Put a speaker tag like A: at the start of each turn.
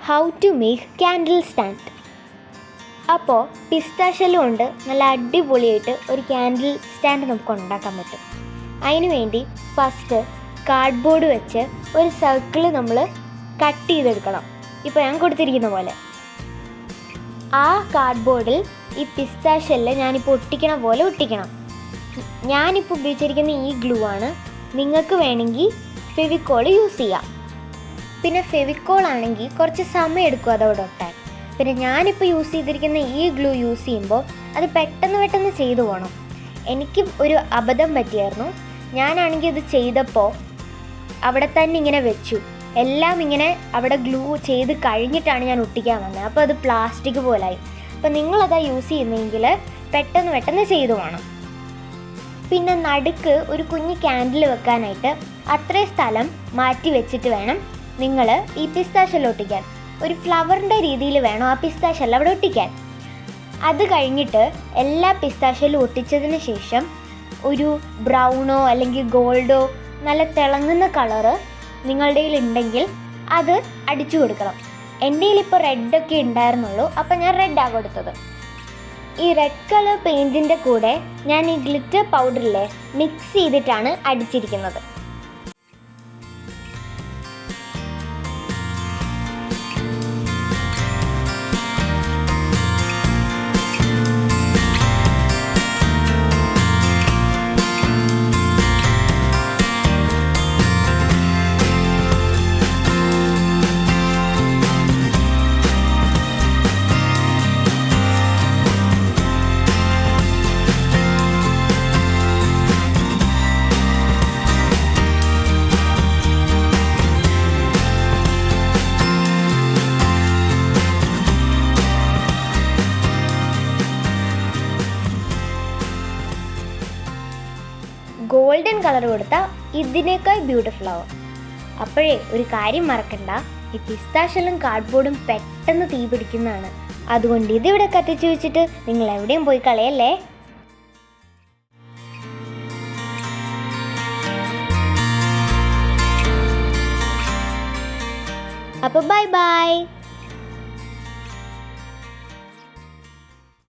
A: How to make candle stand. അപ്പോൾ പിസ്താഷ്യലും കൊണ്ട് നല്ല അടിപൊളിയായിട്ട് ഒരു ക്യാൻഡിൽ സ്റ്റാൻഡ് നമുക്ക് ഉണ്ടാക്കാൻ പറ്റും. അതിന് വേണ്ടി ഫസ്റ്റ് കാർഡ്ബോർഡ് വെച്ച് ഒരു സർക്കിൾ നമ്മൾ കട്ട് ചെയ്തെടുക്കണം. ഇപ്പോൾ ഞാൻ കൊടുത്തിരിക്കുന്ന പോലെ ആ കാർഡ്ബോർഡിൽ ഈ പിസ്താഷ്യല് ഞാനിപ്പോൾ ഒട്ടിക്കണ പോലെ ഒട്ടിക്കണം. ഞാനിപ്പോൾ ഉപയോഗിച്ചിരിക്കുന്ന ഈ ഗ്ലൂ ആണ്. നിങ്ങൾക്ക് വേണമെങ്കിൽ ഫെവിക്കോൾ യൂസ് ചെയ്യാം. പിന്നെ ഫെവിക്കോൾ ആണെങ്കിൽ കുറച്ച് സമയം എടുക്കും അതോടെ ഒട്ടാൻ. പിന്നെ ഞാനിപ്പോൾ യൂസ് ചെയ്തിരിക്കുന്ന ഈ ഗ്ലൂ യൂസ് ചെയ്യുമ്പോൾ അത് പെട്ടെന്ന് ചെയ്തു പോകണം. എനിക്ക് ഒരു അബദ്ധം പറ്റിയായിരുന്നു. ഞാനാണെങ്കിൽ ഇത് ചെയ്തപ്പോൾ അവിടെ തന്നെ ഇങ്ങനെ വെച്ചു. എല്ലാം ഇങ്ങനെ അവിടെ ഗ്ലൂ ചെയ്ത് കഴിഞ്ഞിട്ടാണ് ഞാൻ ഒട്ടിക്കാൻ വന്നത്. അപ്പോൾ അത് പ്ലാസ്റ്റിക് പോലായി. അപ്പോൾ നിങ്ങളതാ യൂസ് ചെയ്യുന്നതെങ്കിൽ പെട്ടെന്ന് ചെയ്തു പോകണം. പിന്നെ നടുക്ക് ഒരു കുഞ്ഞ് ക്യാൻഡിൽ വെക്കാനായിട്ട് അത്രയും സ്ഥലം മാറ്റി വെച്ചിട്ട് വേണം നിങ്ങൾ ഈ പിസ്താഷ്യല്ല ഒട്ടിക്കാൻ. ഒരു ഫ്ലവറിൻ്റെ രീതിയിൽ വേണം ആ പിസ്താഷ്യല്ല അവിടെ ഒട്ടിക്കാൻ. അത് കഴിഞ്ഞിട്ട് എല്ലാ പിസ്താഷ്യലും ഒട്ടിച്ചതിന് ശേഷം ഒരു ബ്രൗണോ അല്ലെങ്കിൽ ഗോൾഡോ നല്ല തിളങ്ങുന്ന കളറ് നിങ്ങളുടെ കയ്യിൽ ഉണ്ടെങ്കിൽ അത് അടിച്ചു കൊടുക്കണം. എൻ്റെ കയ്യിലിപ്പോൾ റെഡൊക്കെ ഉണ്ടായിരുന്നുള്ളൂ, അപ്പം ഞാൻ റെഡാണ് കൊടുത്തത്. ഈ റെഡ് കളർ പെയിൻറ്റിൻ്റെ കൂടെ ഞാൻ ഈ ഗ്ലിറ്റർ പൗഡറിലെ മിക്സ് ചെയ്തിട്ടാണ് അടിച്ചിരിക്കുന്നത്. ഗോൾഡൻ കളർ കൊടുത്താൽ ഇതിനേക്കാൾ ബ്യൂട്ടിഫുൾ ആവും. അപ്പോഴേ ഒരു കാര്യം മറക്കണ്ട, ഈ പിസ്താഷ്യലും കാർഡ്ബോർഡും പെട്ടെന്ന് തീ പിടിക്കുന്നതാണ്. അതുകൊണ്ട് ഇതിവിടെ കത്തിച്ച് വെച്ചിട്ട് നിങ്ങൾ എവിടെയും പോയി കളയല്ലേ. അപ്പോൾ ബൈ.